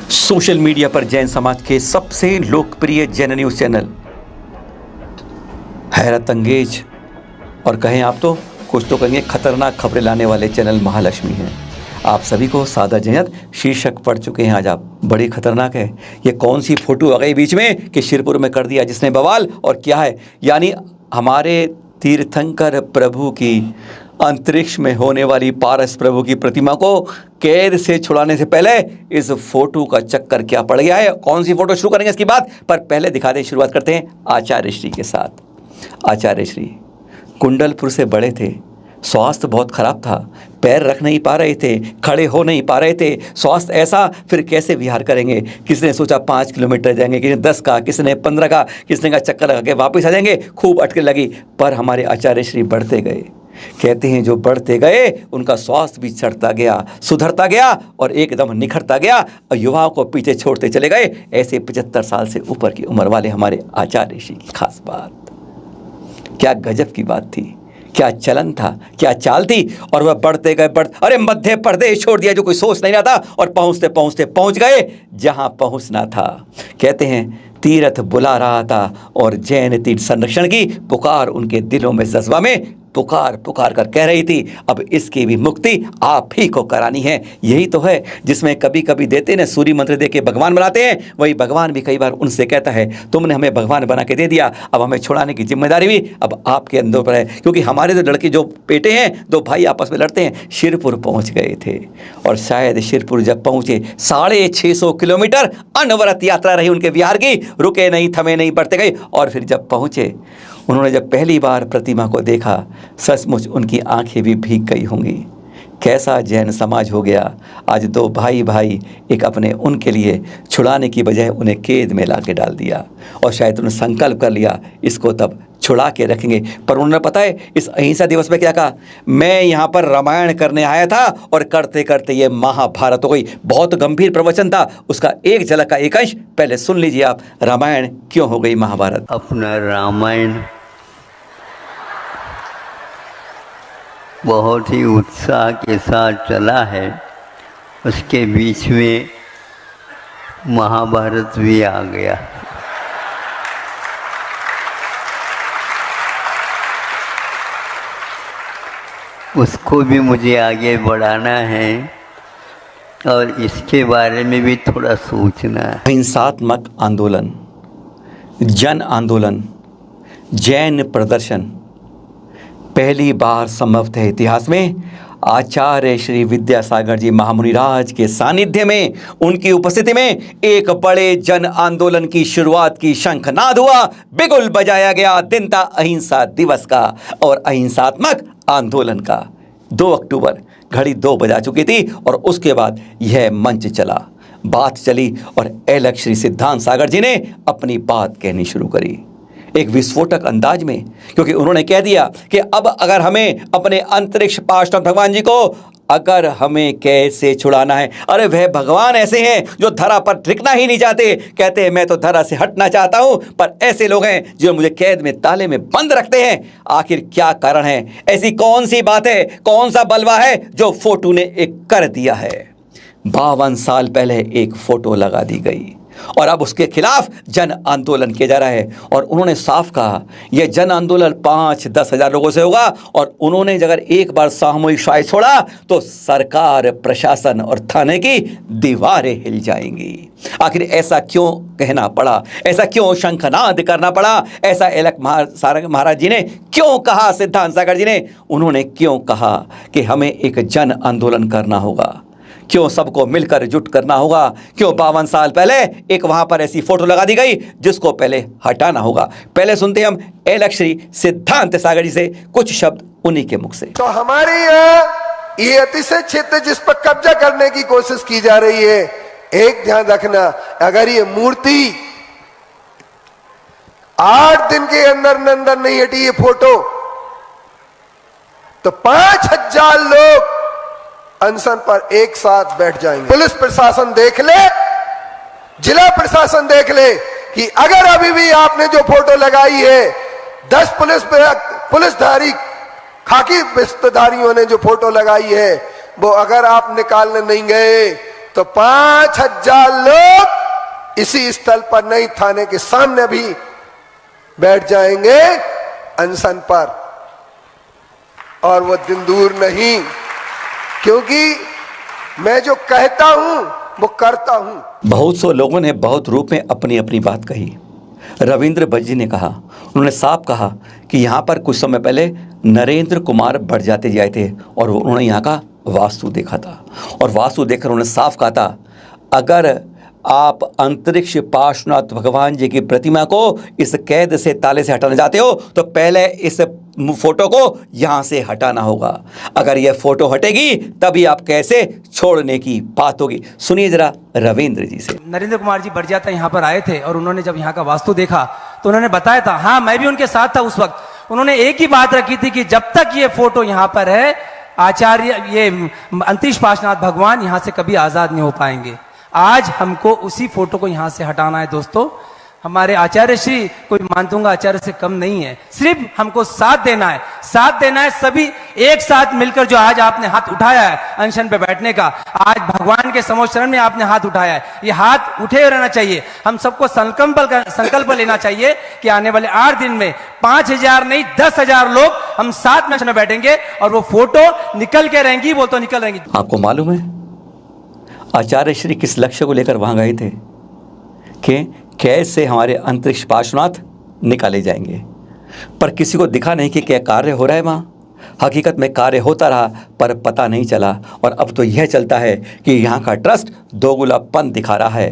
Social media पर जैन समाज के सबसे लोकप्रिय जैन न्यूज़ चैनल, हैरत अंगेज और कहें आप तो कुछ तो कहेंगे खतरनाक खबरें लाने वाले चैनल महालक्ष्मी हैं। आप सभी को सादा जयंत शीर्षक पढ़ चुके हैं। आज आप बड़ी खतरनाक है। ये कौन सी फोटो आ गई बीच में कि शिरपुर में कर दिया जिसने बवाल, और क्या है, यानी हमारे तीर्थंकर प्रभु की अंतरिक्ष में होने वाली पारस प्रभु की प्रतिमा को कैद से छुड़ाने से पहले इस फोटो का चक्कर क्या पड़ गया है। कौन सी फोटो, शुरू करेंगे इसकी बात, पर पहले दिखा दें। शुरुआत करते हैं आचार्य श्री के साथ। आचार्य श्री कुंडलपुर से बड़े थे, स्वास्थ्य बहुत खराब था, पैर रख नहीं पा रहे थे, खड़े हो नहीं पा रहे थे। स्वास्थ्य ऐसा, फिर कैसे विहार करेंगे। किसी ने सोचा 5 किलोमीटर जाएंगे, किसी ने 10 का, किसी ने 15 का, किसी ने चक्कर लगा के वापस आ जाएंगे। खूब अटके लगी, पर हमारे आचार्य श्री बढ़ते गए। कहते हैं जो बढ़ते गए उनका स्वास्थ्य भी चढ़ता गया, सुधरता गया और एकदम निखरता गया और युवाओं को पीछे छोड़ते चले गए। ऐसे 75 साल से ऊपर की उम्र वाले हमारे आचार्य श्री की खास बात, क्या गजब की बात थी, क्या चलन था, क्या चाल थी। और वह बढ़ते गए, अरे मध्य प्रदेश छोड़ दिया जो कोई सोच नहीं रहा था, और पहुंचते पहुंचते पहुंच गए जहां पहुंचना था। कहते हैं तीर्थ बुला रहा था और जैन तीर्थ संरक्षण की पुकार उनके दिलों में, जज्बा में पुकार पुकार कर कह रही थी, अब इसकी भी मुक्ति आप ही को करानी है। यही तो है जिसमें कभी कभी देते ना सूर्य मंत्र दे के भगवान बनाते हैं, वही भगवान भी कई बार उनसे कहता है तुमने हमें भगवान बना के दे दिया, अब हमें छुड़ाने की जिम्मेदारी भी अब आपके अंदर पर है। क्योंकि हमारे जो लड़के जो बेटे हैं, दो भाई आपस में लड़ते हैं, शिरपुर पहुंच गए थे। और शायद शिरपुर जब पहुंचे 650 किलोमीटर अनवरत यात्रा रही उनके बिहार की, रुके नहीं, थमे नहीं, बढ़ते गए। और फिर जब पहुंचे, उन्होंने जब पहली बार प्रतिमा को देखा, सचमुच उनकी आंखें भी भीग गई होंगी। कैसा जैन समाज हो गया। आज दो भाई भाई एक अपने उनके लिए छुड़ाने की बजाय उन्हें कैद में ला के डाल दिया, और शायद उन्होंने संकल्प कर लिया इसको तब छुड़ा के रखेंगे। पर उन्होंने पता है इस अहिंसा दिवस में क्या कहा, मैं यहाँ पर रामायण करने आया था, और करते करते ये महाभारत हो गई। बहुत गंभीर प्रवचन था, उसका एक झलक का एक अंश पहले सुन लीजिए आप। रामायण क्यों हो गई महाभारत। अपना रामायण बहुत ही उत्साह के साथ चला है, उसके बीच में महाभारत भी आ गया। उसको भी मुझे आगे बढ़ाना है और इसके बारे में भी थोड़ा सोचना है। अहिंसात्मक आंदोलन, जन आंदोलन, जैन प्रदर्शन पहली बार संभवतः इतिहास में आचार्य श्री विद्यासागर जी महामुनिराज के सानिध्य में, उनकी उपस्थिति में एक बड़े जन आंदोलन की शुरुआत की शंखनाद हुआ, बिगुल बजाया गया। दिन था अहिंसा दिवस का और अहिंसात्मक आंदोलन का। 2 अक्टूबर घड़ी 2 बजा चुकी थी और उसके बाद यह मंच चला, बात चली और अलग श्री सिद्धांत सागर जी ने अपनी बात कहनी शुरू करी एक विस्फोटक अंदाज में। क्योंकि उन्होंने कह दिया कि अब अगर हमें अपने अंतरिक्ष पार्षद भगवान जी को अगर हमें कैसे छुड़ाना है, अरे वह भगवान ऐसे हैं जो धरा पर टिकना ही नहीं चाहते। कहते हैं मैं तो धरा से हटना चाहता हूं, पर ऐसे लोग हैं जो मुझे कैद में ताले में बंद रखते हैं। आखिर क्या कारण है, ऐसी कौन सी बात है, कौन सा बलवा है जो फोटो ने एक कर दिया है। 52 साल पहले एक फोटो लगा दी गई और अब उसके खिलाफ जन आंदोलन किया जा रहा है। और उन्होंने साफ कहा यह जन आंदोलन 5-10 हज़ार लोगों से होगा, और उन्होंने अगर एक बार सामूहिक शायद छोड़ा तो सरकार, प्रशासन और थाने की दीवारें हिल जाएंगी। आखिर ऐसा क्यों कहना पड़ा, ऐसा क्यों शंखनाद करना पड़ा, ऐसा अलग महाराज जी ने क्यों कहा, सिद्धांत सागर जी ने, उन्होंने क्यों कहा कि हमें एक जन आंदोलन करना होगा, क्यों सबको मिलकर जुट करना होगा, क्यों 52 साल पहले एक वहां पर ऐसी फोटो लगा दी गई जिसको पहले हटाना होगा। पहले सुनते हम अलग श्री सिद्धांत सागर जी से कुछ शब्द उन्हीं के मुख से। तो हमारे यहाँ ये अतिशय क्षेत्र जिस पर कब्जा करने की कोशिश की जा रही है, एक ध्यान रखना, अगर ये मूर्ति 8 दिन के अंदर नहीं हटी ये फोटो, तो 5000 लोग अनशन पर एक साथ बैठ जाएंगे। पुलिस प्रशासन देख ले, जिला प्रशासन देख ले कि अगर अभी भी आपने जो फोटो लगाई है, 10 पुलिसधारी खाकी वस्त्रधारियों ने जो फोटो लगाई है, वो अगर आप निकालने नहीं गए तो 5000 लोग इसी स्थल पर नहीं, थाने के सामने भी बैठ जाएंगे अनशन पर। और वो दिन दूर नहीं, क्योंकि मैं जो कहता हूं वो करता हूं। बहुत से लोगों ने बहुत रूप में अपनी अपनी बात कही। रविंद्र भज्जी ने कहा, उन्होंने साफ कहा कि यहाँ पर कुछ समय पहले नरेंद्र कुमार बड़जात्या जी आए थे और उन्होंने यहाँ का वास्तु देखा था, और वास्तु देखकर उन्होंने साफ कहा था, अगर आप अंतरिक्ष पार्श्वनाथ भगवान जी की प्रतिमा को इस कैद से, ताले से हटाना चाहते हो तो पहले इस फोटो को यहाँ से हटाना होगा। अगर यह फोटो हटेगी तभी आप कैसे छोड़ने की बात होगी। सुनिए जरा रविंद्र जी से। नरेंद्र कुमार जी बड़जात्या यहाँ पर आए थे और उन्होंने जब यहाँ का वास्तु देखा तो उन्होंने बताया था, हाँ मैं भी उनके साथ था उस वक्त। उन्होंने एक ही बात रखी थी कि जब तक ये फोटो यहाँ पर है, आचार्य ये अंतरिक्ष पार्श्वनाथ भगवान यहाँ से कभी आजाद नहीं हो पाएंगे। आज हमको उसी फोटो को यहाँ से हटाना है दोस्तों। हमारे आचार्य श्री, कोई मानतूंगा आचार्य से कम नहीं है, सिर्फ हमको साथ देना है, साथ देना है। सभी एक साथ मिलकर जो आज आपने हाथ उठाया है अनशन पे बैठने का, आज भगवान के समोच्च चरण में आपने हाथ उठाया है, ये हाथ उठे रहना चाहिए। हम सबको संकल्प लेना चाहिए कि आने वाले 8 दिन में 5000 नहीं 10,000 लोग हम साथ में बैठेंगे और वो फोटो निकल के रहेंगी, वो तो निकल रहेंगी। आपको मालूम है आचार्य श्री किस लक्ष्य को लेकर वहां गए थे कि कैसे हमारे अंतरिक्ष पार्श्वनाथ निकाले जाएंगे, पर किसी को दिखा नहीं कि क्या कार्य हो रहा है वहाँ। हकीकत में कार्य होता रहा पर पता नहीं चला, और अब तो यह चलता है कि यहाँ का ट्रस्ट दोगुलापन दिखा रहा है,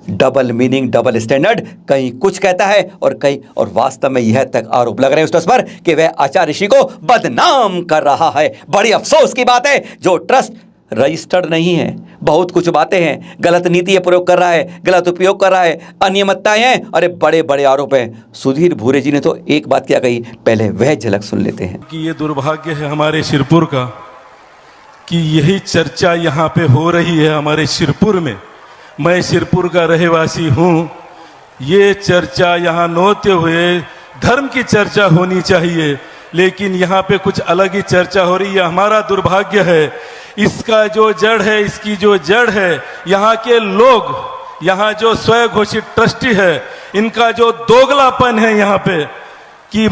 डबल मीनिंग, डबल स्टैंडर्ड, कहीं कुछ कहता है और कहीं, और वास्तव में यह तक आरोप लग रहे हैं उस ट्रस्ट पर कि वह आचार्य ऋषि को बदनाम कर रहा है। बड़ी अफसोस की बात है, जो ट्रस्ट रजिस्टर्ड नहीं है, बहुत कुछ बातें हैं, गलत नीति प्रयोग कर रहा है, गलत उपयोग कर रहा है, अनियमितताएं हैं, अरे बड़े बड़े आरोप हैं। सुधीर भूरे जी ने तो एक बात क्या कही, पहले वह झलक सुन लेते हैं। कि ये दुर्भाग्य है हमारे शिरपुर का कि यही चर्चा यहाँ पे हो रही है हमारे शिरपुर में। मैं शिरपुर का रहवासी हूँ, ये चर्चा यहाँ नौते हुए धर्म की चर्चा होनी चाहिए, लेकिन यहाँ पे कुछ अलग ही चर्चा हो रही है। हमारा दुर्भाग्य है, इसका जो जड़ है, इसकी जो जड़ है, यहाँ के लोग, यहाँ जो स्वयं घोषित ट्रस्टी है, इनका जो दोगलापन है यहाँ पे कि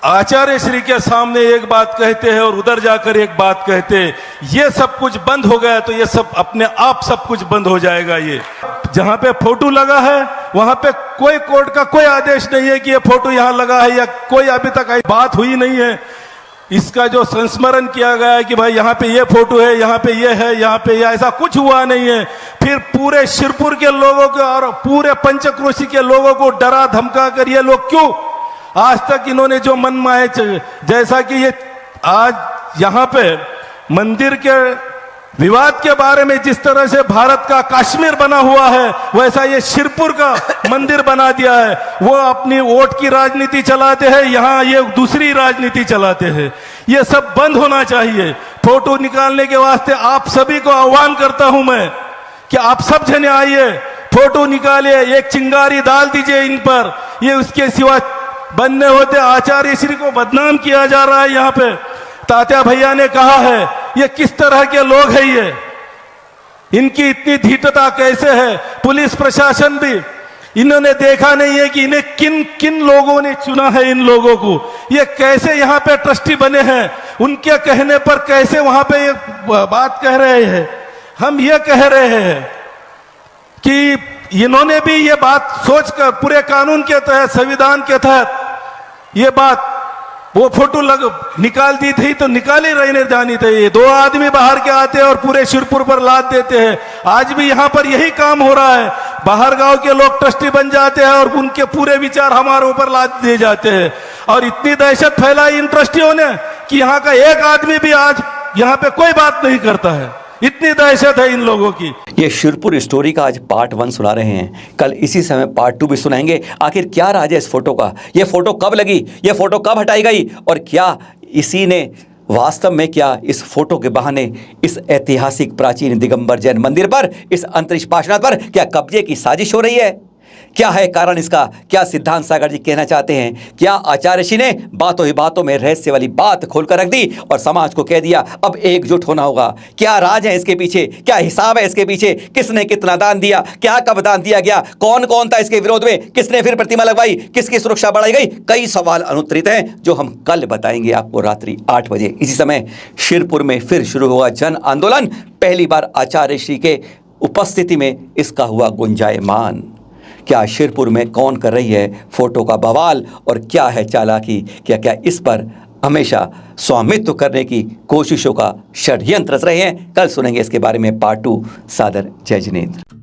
आचार्य श्री के सामने एक बात कहते हैं और उधर जाकर एक बात कहते हैं। ये सब कुछ बंद हो गया तो ये सब अपने आप सब कुछ बंद हो जाएगा। ये जहाँ पे फोटो लगा है वहां पे कोई कोर्ट का कोई आदेश नहीं है कि ये फोटो यहाँ लगा है, या कोई अभी तक बात हुई नहीं है। इसका जो संस्मरण किया गया है कि भाई यहाँ पे ये फोटो है, यहाँ पे ये है, यहाँ पे ये, ऐसा कुछ हुआ नहीं है। फिर पूरे शिरपुर के लोगों को और पूरे पंचक्रोशी के लोगों को डरा धमका कर ये लोग क्यों आज तक इन्होंने जो मन माए, जैसा कि ये आज यहाँ पे मंदिर के विवाद के बारे में जिस तरह से भारत का कश्मीर बना हुआ है, वैसा ये शिरपुर का मंदिर बना दिया है। वो अपनी वोट की राजनीति चलाते हैं, यहाँ ये दूसरी राजनीति चलाते हैं। ये सब बंद होना चाहिए। फोटो निकालने के वास्ते आप सभी को आह्वान करता हूं मैं कि आप सब जने आइए, फोटो निकालिए, एक चिंगारी डाल दीजिए इन पर। ये उसके सिवा बनने होते आचार्य श्री को बदनाम किया जा रहा है। यहाँ पे तात्या भैया ने कहा है, ये किस तरह के लोग हैं, ये इनकी इतनी धीटता कैसे है। पुलिस प्रशासन भी, इन्होंने देखा नहीं है कि इन्हें किन किन लोगों ने चुना है। इन लोगों को ये कैसे यहाँ पे ट्रस्टी बने हैं, उनके कहने पर कैसे वहां पे ये बात कह रहे हैं। हम ये कह रहे हैं कि इन्होंने भी ये बात सोचकर पूरे कानून के तहत, संविधान के तहत ये बात, वो फोटो निकाल दी थी तो निकाली रहने जानी चाहिए। 2 आदमी बाहर के आते हैं और पूरे शिरपुर पर लाद देते हैं। आज भी यहाँ पर यही काम हो रहा है। बाहर गांव के लोग ट्रस्टी बन जाते हैं और उनके पूरे विचार हमारे ऊपर लाद दिए जाते हैं। और इतनी दहशत फैलाई इन ट्रस्टियों ने कि यहाँ का एक आदमी भी आज यहाँ पे कोई बात नहीं करता है। इतनी दहशत है इन लोगों की। ये शिरपुर स्टोरी का आज पार्ट 1 सुना रहे हैं, कल इसी समय पार्ट 2 भी सुनाएंगे। आखिर क्या राज है इस फोटो का, ये फोटो कब लगी, ये फोटो कब हटाई गई, और क्या इसी ने वास्तव में, क्या इस फोटो के बहाने इस ऐतिहासिक प्राचीन दिगंबर जैन मंदिर पर, इस अंतरिक्ष पार्श्वनाथ पर क्या कब्जे की साजिश हो रही है, क्या है कारण इसका? क्या सिद्धांत सागर जी कहना चाहते हैं? क्या आचार्य ऋषि ने बातों ही बातों में रहस्य वाली बात खोलकर रख दी और समाज को कह दिया अब एकजुट होना होगा? क्या राज है इसके पीछे? क्या हिसाब है इसके पीछे? किसने कितना दान दिया? क्या कब दान दिया गया? कौन कौन था इसके विरोध में? किसने फिर प्रतिमा लगवाई? किसकी सुरक्षा बढ़ाई गई? कई सवाल अनुत्तरित हैं जो हम कल बताएंगे आपको रात्रि 8 बजे। इसी समय शिरपुर में फिर शुरू हुआ जन आंदोलन। पहली बार आचार्य ऋषि के उपस्थिति में इसका हुआ गुंजायमान। क्या शिरपुर में कौन कर रही है फोटो का बवाल और क्या है चालाकी? क्या क्या इस पर हमेशा स्वामित्व करने की कोशिशों का षड्यंत्र रच रहे हैं? कल सुनेंगे इसके बारे में पार्ट 2। सादर जय जिनेंद्र।